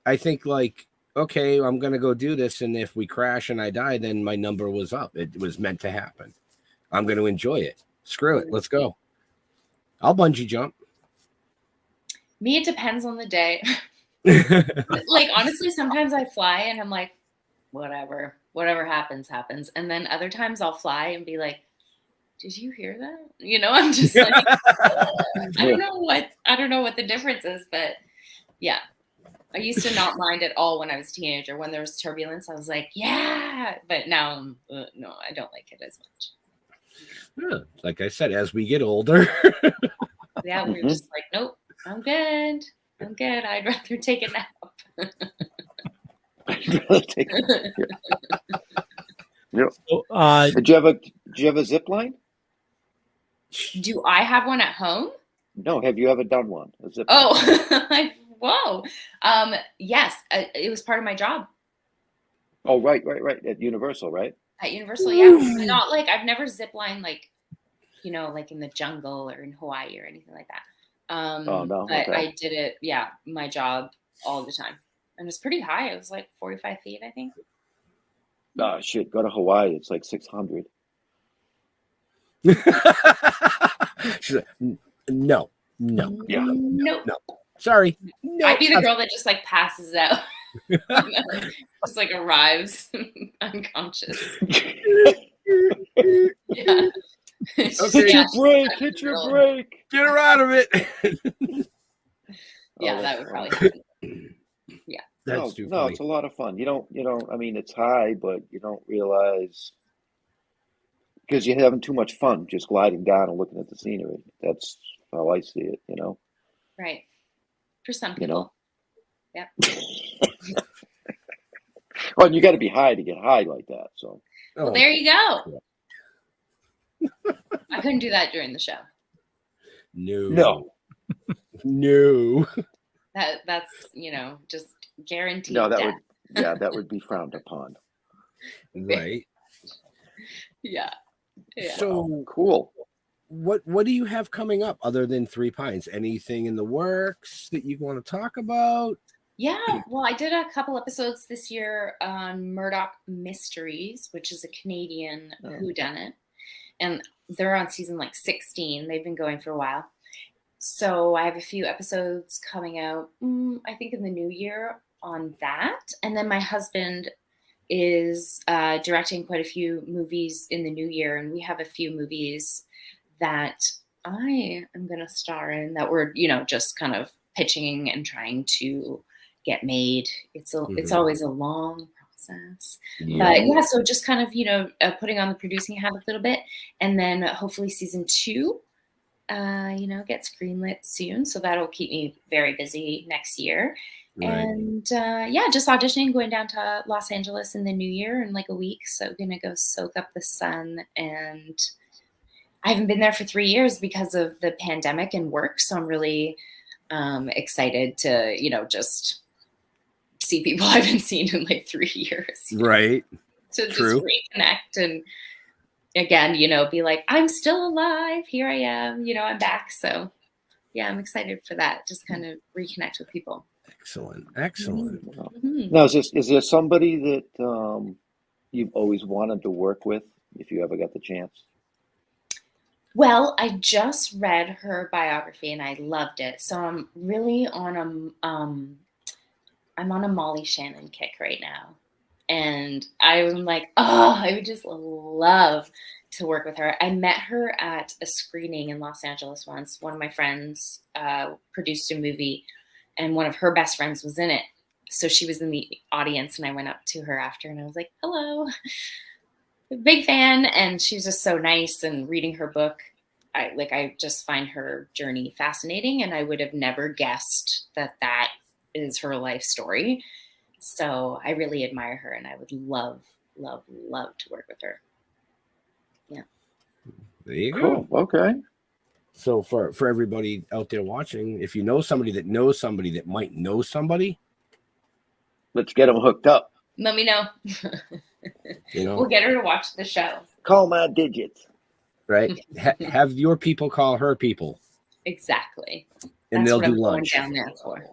I think like, okay, I'm gonna go do this, and if we crash and I die, then my number was up. It was meant to happen. I'm gonna enjoy it. Screw it. Let's go. I'll bungee jump. Me, it depends on the day. Like honestly, sometimes I fly and I'm like, whatever happens. And then other times I'll fly and be like, did you hear that? You know, I'm just like, I don't know what the difference is, but yeah. I used to not mind at all when I was a teenager. When there was turbulence, I was like, yeah. But now, no, I don't like it as much. Yeah, like I said, as we get older. Yeah, we're just like, nope, I'm good. I'd rather take a nap. Yeah. So, Did you have a zip line? Do I have one at home? No. Have you ever done one? A zip line? Oh, whoa. Yes, it was part of my job. Oh, right. At Universal, right? At Universal, yeah. Not like I've never zip lined like, you know, like in the jungle or in Hawaii or anything like that. Oh no. But Okay. I did it, yeah, my job all the time. And it was pretty high. It was like 45 feet, I think. Oh shit, go to Hawaii. It's like 600. She's like, no. Yeah. No. Sorry. No. I'd be the girl that just like passes out. Just like arrives unconscious. Yeah. Okay. Hit your break. Get her out of it. Yeah, that would probably happen. Yeah. That's too no, funny. it's a lot of fun. You don't, I mean, it's high, but you don't realize because you're having too much fun just gliding down and looking at the scenery. That's how I see it, you know? Right. For some people. You know? Yeah. Well, and you got to be high to get high like that. So. Well, there you go. I couldn't do that during the show. No. That's just guaranteed. No, death. that would be frowned upon. Right. Yeah. So cool. What do you have coming up other than Three Pines? Anything in the works that you want to talk about? Yeah, well, I did a couple episodes this year on Murdoch Mysteries, which is a Canadian whodunit, and they're on season like 16. They've been going for a while. So I have a few episodes coming out, I think in the new year on that. And then my husband is directing quite a few movies in the new year, and we have a few movies that I am going to star in that we're, just kind of pitching and trying to get made. It's always a long process. But yeah, so just kind of, putting on the producing hat a little bit, and then hopefully season 2, gets greenlit soon. So that'll keep me very busy next year. Right. And just auditioning, going down to Los Angeles in the new year in like a week. So gonna go soak up the sun, and I haven't been there for 3 years because of the pandemic and work. So I'm really excited to, just see people I haven't seen in like 3 years. Right. To just reconnect and again, be like, I'm still alive. Here I am. I'm back. So yeah, I'm excited for that. Just kind of reconnect with people. Excellent. Excellent. Now, is there somebody that you've always wanted to work with if you ever got the chance? Well, I just read her biography and I loved it. So I'm really on I'm on a Molly Shannon kick right now. And I'm like, oh, I would just love to work with her. I met her at a screening in Los Angeles once. One of my friends produced a movie and one of her best friends was in it. So she was in the audience and I went up to her after and I was like, hello. Big fan, and she's just so nice. And reading her book, I just find her journey fascinating, and I would have never guessed that is her life story. So I really admire her, and I would love to work with her. Yeah. There you go. Cool. Okay. So for everybody out there watching, if you know somebody that knows somebody that might know somebody, let's get them hooked up. Let me know. We'll get her to watch the show. Call my digits. Right? Have your people call her people. Exactly. And That's they'll what do I'm lunch. going down there for.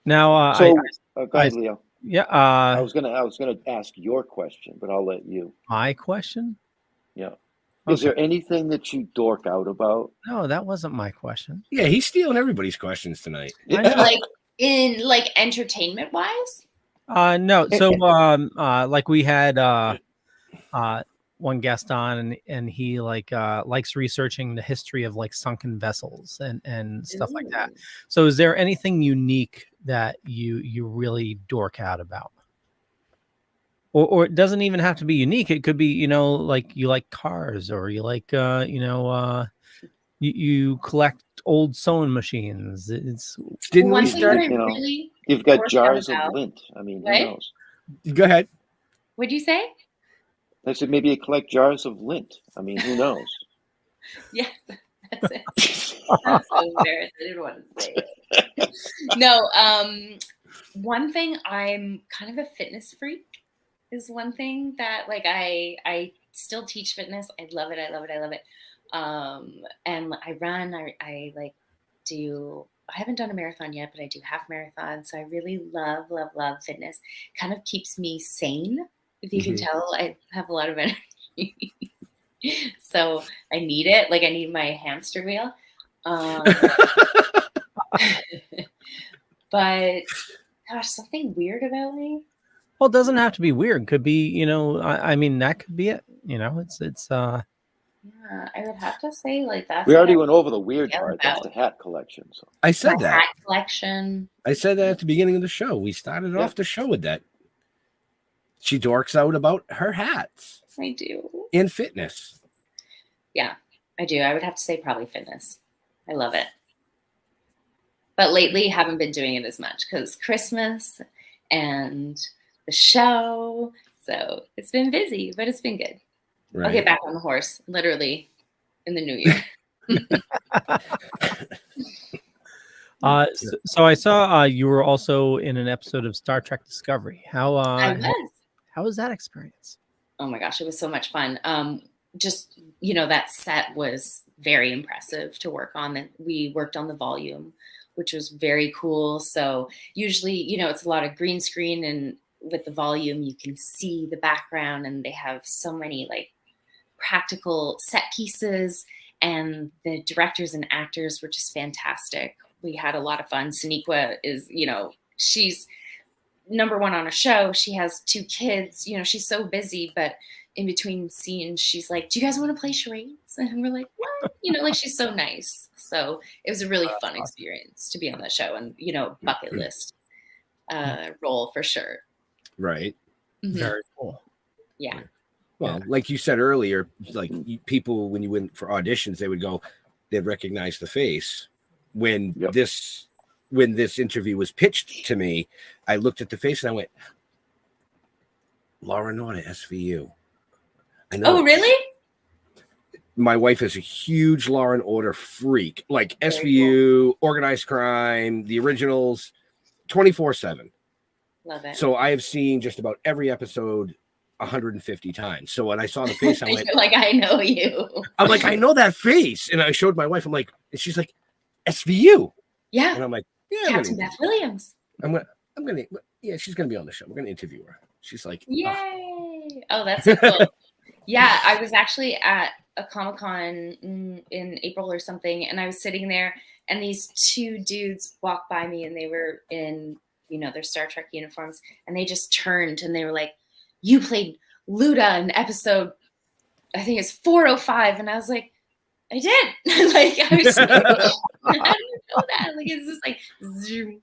Now, go ahead, Leo. Yeah. I was gonna ask your question, but I'll let you. My question? Yeah. Is there anything that you dork out about? No, that wasn't my question. Yeah, he's stealing everybody's questions tonight. Like in entertainment wise? No. So like we had one guest on and he likes researching the history of sunken vessels and stuff like that. So is there anything unique that you really dork out about? Or it doesn't even have to be unique. It could be, you like cars, or you like you collect old sewing machines. Didn't we start? You've got jars of lint. I mean, who knows? Go ahead. What'd you say? I said maybe you collect jars of lint. I mean, who knows? Yeah, that's it. I'm so embarrassed. I didn't want to say it. No, one thing, I'm kind of a fitness freak is one thing that I still teach fitness. I love it. And I run, I haven't done a marathon yet, but I do half marathon. So I really love fitness. Kind of keeps me sane. If you can tell, I have a lot of energy. So I need it. I need my hamster wheel. But gosh, something weird about me. Well, it doesn't have to be weird. It could be, I mean, that could be it. It's Yeah, I would have to say that. We already went over the weird part. That's the hat collection. So I said that. Hat collection. I said that at the beginning of the show. We started off the show with that. She dorks out about her hats. I do. In fitness. Yeah, I do. I would have to say probably fitness. I love it. But lately, haven't been doing it as much because Christmas and the show. So it's been busy, but it's been good. Right. I'll get back on the horse, literally, in the new year. So I saw you were also in an episode of Star Trek Discovery. I was. How was that experience? Oh my gosh, it was so much fun. Just, that set was very impressive to work on. We worked on the volume, which was very cool. So usually, it's a lot of green screen, and with the volume, you can see the background, and they have so many practical set pieces, and the directors and actors were just fantastic. We had a lot of fun. Sonequa is, she's number one on her show. She has 2 kids, she's so busy, but in between scenes, she's like, do you guys want to play charades? And we're like, what? She's so nice. So it was a really fun experience to be on that show, and, bucket list role for sure. Right. Mm-hmm. Very cool. Yeah. Well, like you said earlier, people, when you went for auditions, they'd recognize the face. When this interview was pitched to me, I looked at the face and I went, Laura Norda, SVU. I know. Oh, really? My wife is a huge Law and Order freak, like Very SVU, cool. Organized Crime, the originals, 24/7. Love it. So I have seen just about every episode 150 times. So when I saw the face, I went, I know you. I'm like, I know that face. And I showed my wife, I'm like, and she's like, SVU. Yeah. And I'm like, yeah, Captain Beth Williams. I'm gonna, yeah, she's gonna be on the show. We're gonna interview her. She's like, yay! Oh, that's so cool. Yeah, I was actually at a Comic-Con in April or something, and I was sitting there, and these two dudes walked by me, and they were in, their Star Trek uniforms, and they just turned, and they were like, "You played Luda in episode, I think it's 405," and I was like, "I did." Like, I was like, I didn't know that. Like, it's just like zoom.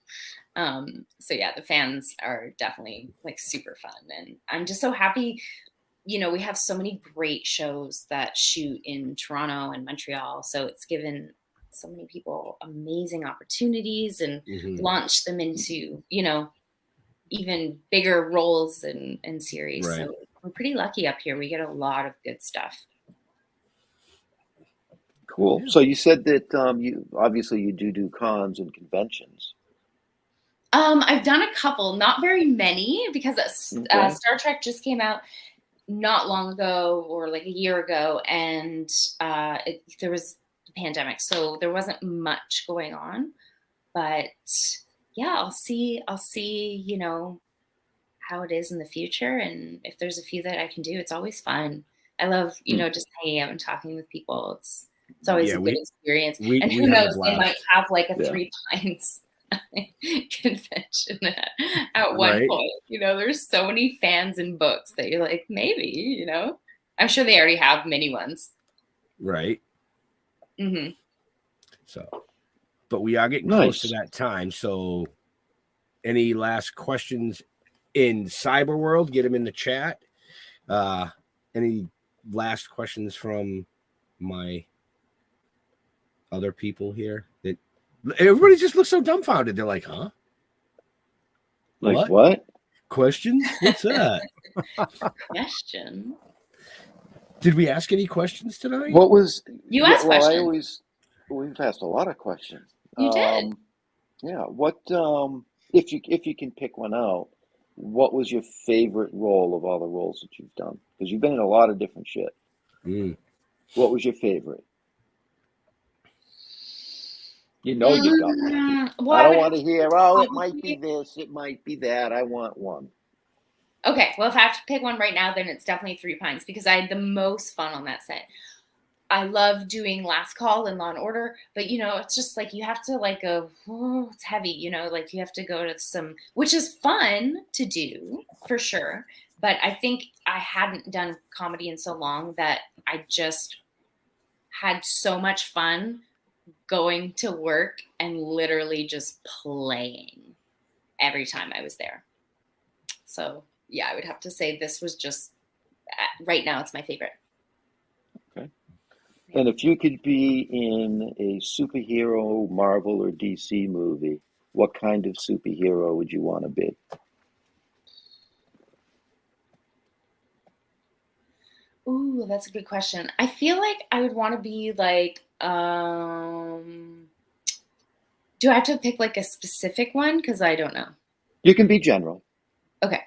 So yeah, the fans are definitely like super fun, and I'm just so happy. We have so many great shows that shoot in Toronto and Montreal, so it's given so many people amazing opportunities and launched them into even bigger roles and series. Right. So we're pretty lucky up here. We get a lot of good stuff. Cool. So you said that you do cons and conventions. I've done a couple, not very many, because Star Trek just came out not long ago, or like a year ago, and there was the pandemic, so there wasn't much going on. But yeah, I'll see, how it is in the future, and if there's a few that I can do, it's always fun. I love, just hanging out and talking with people. It's always a good experience. And who knows, they might have like a 3 pints convention at one point. There's so many fans and books that you're like, maybe, I'm sure they already have mini ones. Right. Mm-hmm. So, but we are getting close to that time. So any last questions in cyber world, get them in the chat. Any last questions from my other people here? That everybody just looks so dumbfounded. They're like, huh? Like what? Questions? What's that? Question. Did we ask any questions tonight? What was you asked questions? We've asked a lot of questions. You did. Yeah. What if you can pick one out, what was your favorite role of all the roles that you've done? Because you've been in a lot of different shit. What was your favorite? You got one. Well, I don't want to hear, it might be this, it might be that. I want one. Okay, well, if I have to pick one right now, then it's definitely 3 Pines, because I had the most fun on that set. I love doing Last Call and Law and Order, but it's just like you have to go, it's heavy, like you have to go to some, which is fun to do for sure. But I think I hadn't done comedy in so long that I just had so much fun going to work and literally just playing every time I was there. So yeah, I would have to say this was just, right now it's my favorite. Okay. And if you could be in a superhero Marvel or DC movie, what kind of superhero would you want to be? Ooh, that's a good question. I feel like I would want to be like, do I have to pick like a specific one? Because I don't know. You can be general. Okay.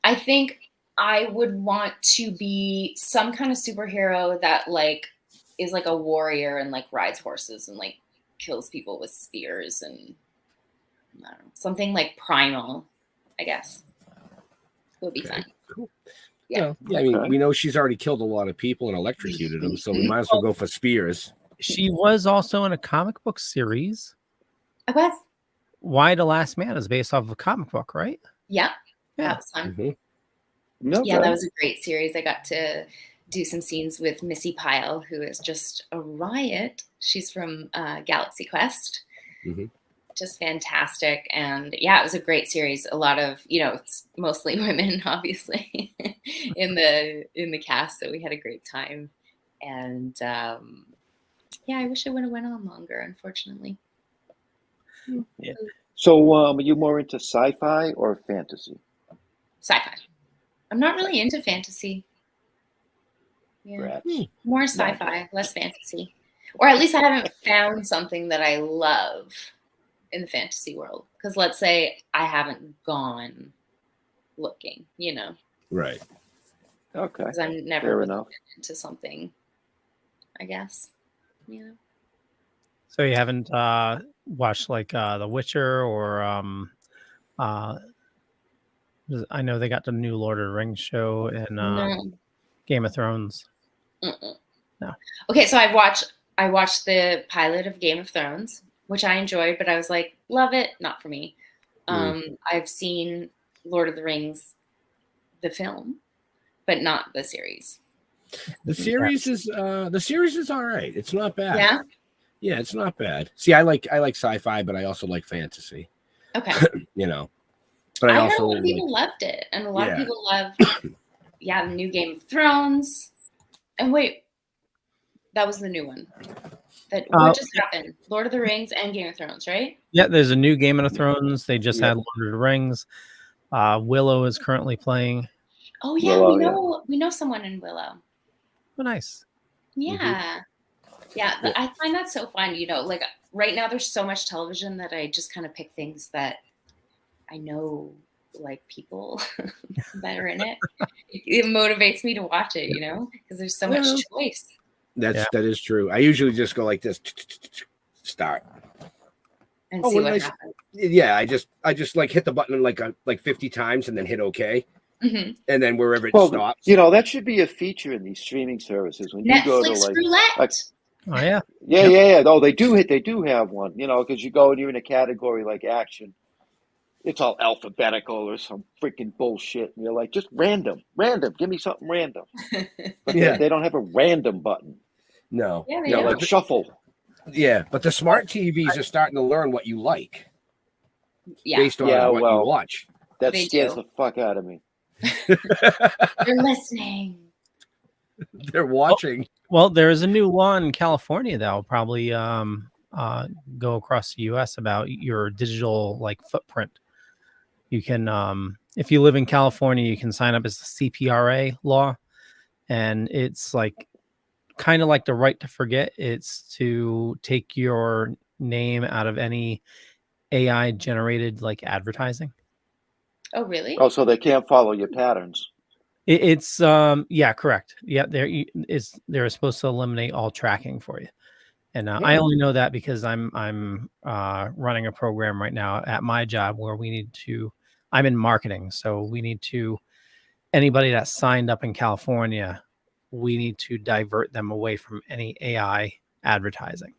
I think I would want to be some kind of superhero that like is like a warrior and like rides horses and like kills people with spears, and I don't know, something like primal, I guess. Would be fun. Cool. Yeah. Yeah, I mean, we know she's already killed a lot of people and electrocuted them, so we might as well go for spears. She was also in a comic book series. I was. Why the Last Man is based off of a comic book, right? Yeah. Yeah. That was fun. Mm-hmm. Yeah, that was a great series. I got to do some scenes with Missy Pyle, who is just a riot. She's from Galaxy Quest. Mm-hmm. Just fantastic. And yeah, it was a great series. A lot of, it's mostly women, obviously, in the cast. So we had a great time. And yeah, I wish it would have went on longer, unfortunately. Yeah. So are you more into sci-fi or fantasy? Sci-fi. I'm not really into fantasy. Yeah. More sci-fi, less fantasy. Or at least I haven't found something that I love in the fantasy world. Because let's say I haven't gone looking, Right. Okay. Because I'm never into something, I guess. So you haven't watched like The Witcher or I know they got the new Lord of the Rings show and No. Game of Thrones. Mm-mm. No. Okay, so I watched the pilot of Game of Thrones, which I enjoyed, but I was like, love it, not for me. I've seen Lord of the Rings, the film, but not the series. The series is all right. It's not bad. Yeah? Yeah, it's not bad. See, I like sci-fi, but I also like fantasy. Okay. You know. But I heard also a lot of people loved it, and a lot of people loved the new Game of Thrones. And wait, that was the new one. What just happened? Lord of the Rings and Game of Thrones, right? Yeah, there's a new Game of Thrones. They just had Lord of the Rings. Willow is currently playing. Oh yeah, Willow, we know someone in Willow. Oh, nice. Yeah. Yeah, I find that so fun. You know, like right now there's so much television that I just kind of pick things that I know like people that are in it. It motivates me to watch it, you know, because there's so much choice. That is true. I usually just go like this, start. And see what happens. Yeah, I just like hit the button like 50 times and then hit OK. Mm-hmm. And then wherever it stops. You know, that should be a feature in these streaming services. When you go to Netflix roulette. Oh yeah. Yeah. Oh, they do have one, you know, because you go and you're in a category like action. It's all alphabetical or some freaking bullshit. And you're like, just random. Give me something random. But they don't have a random button. No. Yeah, like shuffle. Yeah, but the smart TVs are starting to learn what you like. Yeah. Based on what you watch. That scares the fuck out of me. They're listening. They're watching. Well, there is a new law in California that will probably go across the U.S. about your digital footprint. You can, if you live in California, you can sign up as the CPRA law, and it's kind of like the right to forget. It's to take your name out of any AI generated advertising. Oh, really? Oh, so they can't follow your patterns. It's correct. Yeah, they're supposed to eliminate all tracking for you. And I only know that because I'm running a program right now at my job where I'm in marketing, so we need to, anybody that's signed up in California, we need to divert them away from any AI advertising.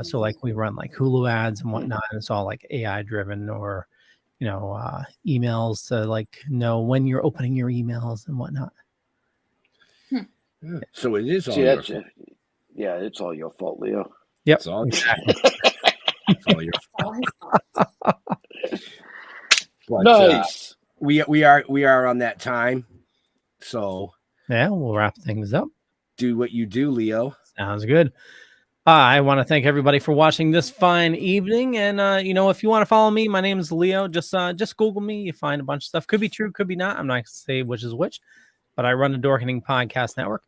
So we run Hulu ads and whatnot, and it's all AI driven, or emails to know when you're opening your emails and whatnot. So it is all your fault. Yeah, it's all your fault, Leo. Yep. It's all your fault. But, nice. We are on that time. So yeah, we'll wrap things up. Do what you do, Leo. Sounds good. I want to thank everybody for watching this fine evening. And, if you want to follow me, my name is Leo. Just Google me. You find a bunch of stuff. Could be true, could be not. I'm not going to say which is which, but I run the Dorkening Podcast Network.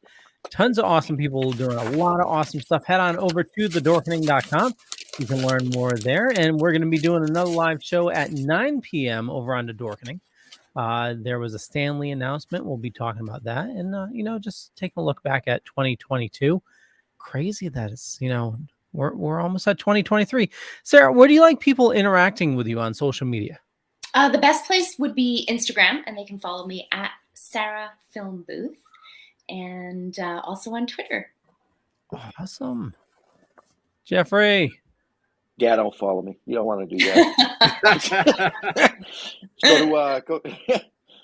Tons of awesome people doing a lot of awesome stuff. Head on over to thetokingdead.com. You can learn more there. And we're going to be doing another live show at 9 p.m. over on the Dorkening. There was a Stanley announcement. We'll be talking about that. And, just take a look back at 2022. Crazy that it's we're almost at 2023. Sarah, where do you like people interacting with you on social media? The best place would be Instagram, and they can follow me at Sarah Film Booth, and also on Twitter. Awesome. Jeffrey. Yeah, don't follow me. You don't want to do that.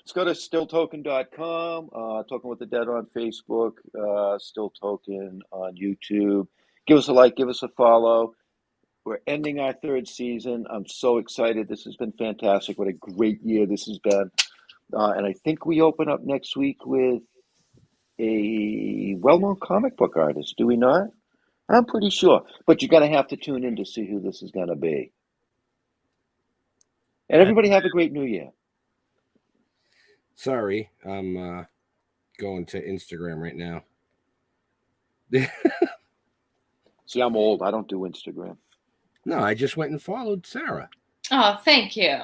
Let's go to stilltoking.com, Token with the Dead on Facebook, Still Token on YouTube. Give us a like, give us a follow. We're ending our third season. I'm so excited. This has been fantastic. What a great year this has been. And I think we open up next week with a well-known comic book artist. Do we not? I'm pretty sure. But you're going to have to tune in to see who this is going to be. And everybody have a great new year. Sorry, I'm going to Instagram right now. See, I'm old. I don't do Instagram. No, I just went and followed Sarah. Oh, thank you.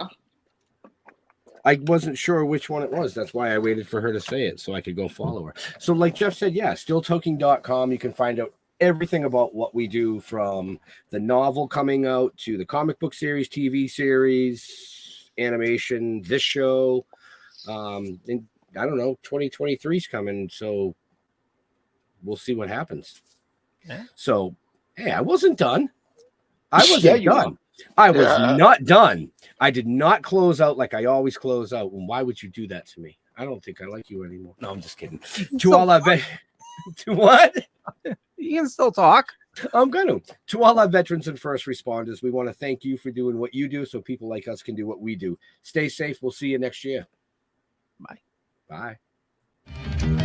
I wasn't sure which one it was. That's why I waited for her to say it so I could go follow her. So like Jeff said, yeah, stilltoking.com. You can find out everything about what we do, from the novel coming out to the comic book series, TV series, animation, this show. And I don't know, 2023 is coming, so we'll see what happens. Yeah. So, hey, I wasn't done. I wasn't you done. I was not done. I did not close out like I always close out. And why would you do that to me? I don't think I like you anymore. No, I'm just kidding. To all our to what? You can still talk. I'm going to all our veterans and first responders, we want to thank you for doing what you do so people like us can do what we do. Stay safe. We'll see you next year. Bye. Bye.